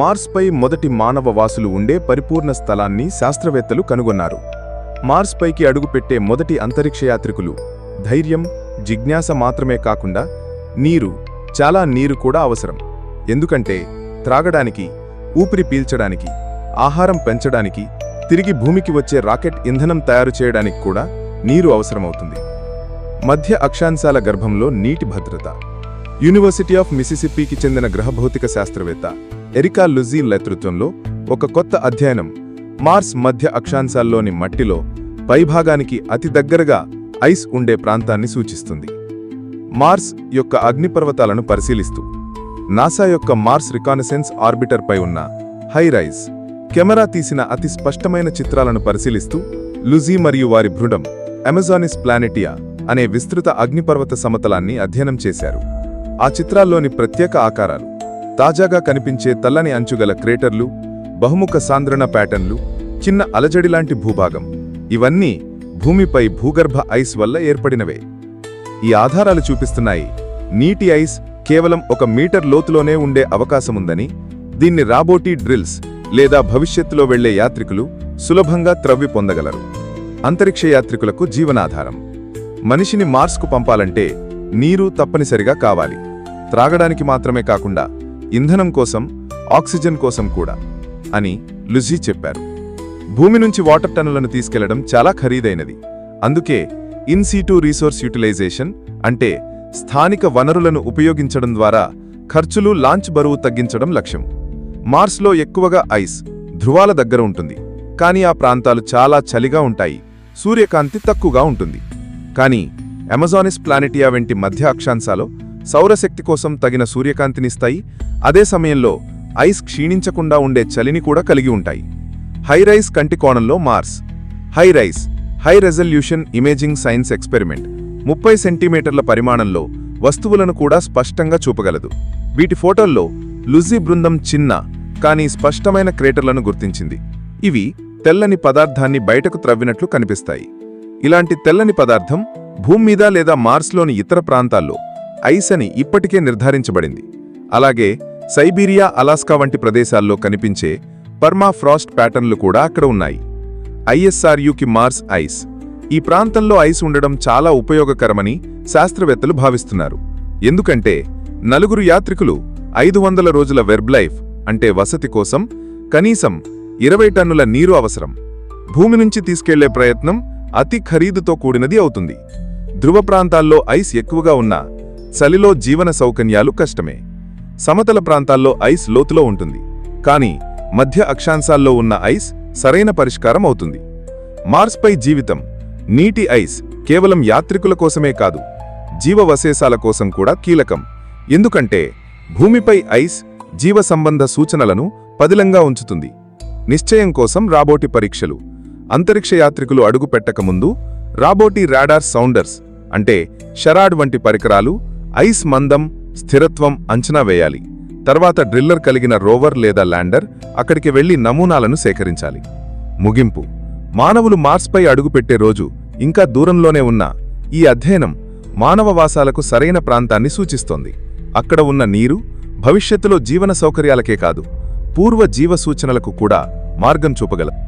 మార్స్పై మొదటి మానవ వాసులు ఉండే పరిపూర్ణ స్థలాన్ని శాస్త్రవేత్తలు కనుగొన్నారు. మార్స్పైకి అడుగుపెట్టే మొదటి అంతరిక్షయాత్రికులు ధైర్యం, జిజ్ఞాస మాత్రమే కాకుండా చాలా నీరు కూడా అవసరం. ఎందుకంటే త్రాగడానికి, ఊపిరి పీల్చడానికి, ఆహారం పెంచడానికి, తిరిగి భూమికి వచ్చే రాకెట్ ఇంధనం తయారు చేయడానికి కూడా నీరు అవసరమవుతుంది. మధ్య అక్షాంశాల గర్భంలో నీటి భద్రత. యూనివర్సిటీ ఆఫ్ మిసిసిప్పికి చెందిన గ్రహభౌతిక శాస్త్రవేత్త ఎరికా లుజీ నేతృత్వంలో ఒక కొత్త అధ్యయనం మార్స్ మధ్య అక్షాంశాల్లోని మట్టిలో పైభాగానికి అతి దగ్గరగా ఐస్ ఉండే ప్రాంతాన్ని సూచిస్తుంది. మార్స్ యొక్క అగ్నిపర్వతాలను పరిశీలిస్తూ నాసా యొక్క మార్స్ రికానసెన్స్ ఆర్బిటర్పై ఉన్న హైరైజ్ కెమెరా తీసిన అతి స్పష్టమైన చిత్రాలను పరిశీలిస్తూ లుజీ మరియు వారి బృందం అమెజానిస్ ప్లానెటియా అనే విస్తృత అగ్నిపర్వత సమతలాన్ని అధ్యయనం చేశారు. ఆ చిత్రాల్లోని ప్రత్యేక ఆకారాలు, తాజాగా కనిపించే తెల్లని అంచుగల క్రేటర్లు, బహుముఖ సాంద్రణ ప్యాటర్న్లు, చిన్న అలజడిలాంటి భూభాగం, ఇవన్నీ భూమిపై భూగర్భ ఐస్ వల్ల ఏర్పడినవే. ఈ ఆధారాలు చూపిస్తున్నాయి నీటి ఐస్ కేవలం 1 మీటర్ లోతులోనే ఉండే అవకాశముందని. దీన్ని రాబోటి డ్రిల్స్ లేదా భవిష్యత్తులో వెళ్లే యాత్రికులు సులభంగా త్రవ్వి పొందగలరు. అంతరిక్ష యాత్రికులకు జీవనాధారం. మనిషిని మార్స్కు పంపాలంటే నీరు తప్పనిసరిగా కావాలి. త్రాగడానికి మాత్రమే కాకుండా ఇంధనం కోసం, ఆక్సిజన్ కోసం కూడా అని లుజీ చెప్పారు. భూమి నుంచి వాటర్ టన్నులను తీసుకెళ్లడం చాలా ఖరీదైనది. అందుకే ఇన్ సిటు రీసోర్స్ యూటిలైజేషన్ అంటే స్థానిక వనరులను ఉపయోగించడం ద్వారా ఖర్చులు, లాంచ్ బరువు తగ్గించడం లక్ష్యం. మార్స్లో ఎక్కువగా ఐస్ ధృవాల దగ్గర ఉంటుంది, కానీ ఆ ప్రాంతాలు చాలా చలిగా ఉంటాయి, సూర్యకాంతి తక్కువగా ఉంటుంది. కానీ అమెజానిస్ ప్లానెటియా వంటి మధ్య అక్షాంశాలు సౌరశక్తి కోసం తగిన సూర్యకాంతినిస్తాయి. అదే సమయంలో ఐస్ క్షీణించకుండా ఉండే చలిని కూడా కలిగి ఉంటాయి. హైరైజ్ కంటి కోణంలో Mars. HiRISE high resolution imaging science experiment 30 సెంటీమీటర్ల పరిమాణంలో వస్తువులను కూడా స్పష్టంగా చూపగలదు. వీటి ఫోటోల్లో లుజీ బృందం చిన్న కానీ స్పష్టమైన క్రేటర్లను గుర్తించింది. ఇవి తెల్లని పదార్థాన్ని బయటకు త్రవ్వినట్లు కనిపిస్తాయి. ఇలాంటి తెల్లని పదార్థం భూమి మీద లేదా మార్స్లోని ఇతర ప్రాంతాల్లో ఐస్ అని ఇప్పటికే నిర్ధారించబడింది. అలాగే సైబీరియా, అలాస్కా వంటి ప్రదేశాల్లో కనిపించే పర్మాఫ్రాస్ట్ ప్యాటర్న్లు కూడా అక్కడ ఉన్నాయి. ఐఎస్ఆర్యుకి మార్స్ ఐస్. ఈ ప్రాంతంలో ఐస్ ఉండడం చాలా ఉపయోగకరమని శాస్త్రవేత్తలు భావిస్తున్నారు. ఎందుకంటే 4 యాత్రికులు 500 రోజుల వెర్బ్ లైఫ్ అంటే వసతి కోసం కనీసం 20 టన్నుల నీరు అవసరం. భూమి నుంచి తీసుకెళ్లే ప్రయత్నం అతి ఖరీదుతో కూడినది అవుతుంది. ధ్రువ ప్రాంతాల్లో ఐస్ ఎక్కువగా ఉన్నా చలిలో జీవన సౌకర్యాలు కష్టమే. సమతల ప్రాంతాల్లో ఐస్ లోతులో ఉంటుంది, కానీ మధ్య అక్షాంశాల్లో ఉన్న ఐస్ సరైన పరిష్కారం అవుతుంది. మార్స్పై జీవితం. నీటి ఐస్ కేవలం యాత్రికుల కోసమే కాదు, జీవవశేషాల కోసం కూడా కీలకం. ఎందుకంటే భూమిపై ఐస్ జీవ సంబంధ సూచనలను పదిలంగా ఉంచుతుంది. నిశ్చయం కోసం రాబోటి పరీక్షలు. అంతరిక్ష యాత్రికులు అడుగు పెట్టకముందు రాబోటి రాడార్ సౌండర్స్ అంటే షరాడ్ వంటి పరికరాలు ఐస్ మందం, స్థిరత్వం అంచనా వేయాలి. తర్వాత డ్రిల్లర్ కలిగిన రోవర్ లేదా ల్యాండర్ అక్కడికి వెళ్లి నమూనాలను సేకరించాలి. ముగింపు. మానవులు మార్స్పై అడుగుపెట్టే రోజు ఇంకా దూరంలోనే ఉన్నా ఈ అధ్యయనం మానవవాసాలకు సరైన ప్రాంతాన్ని సూచిస్తోంది. అక్కడ ఉన్న నీరు భవిష్యత్తులో జీవన సౌకర్యాలకే కాదు, పూర్వ జీవ సూచనలకు కూడా మార్గం చూపగలదు.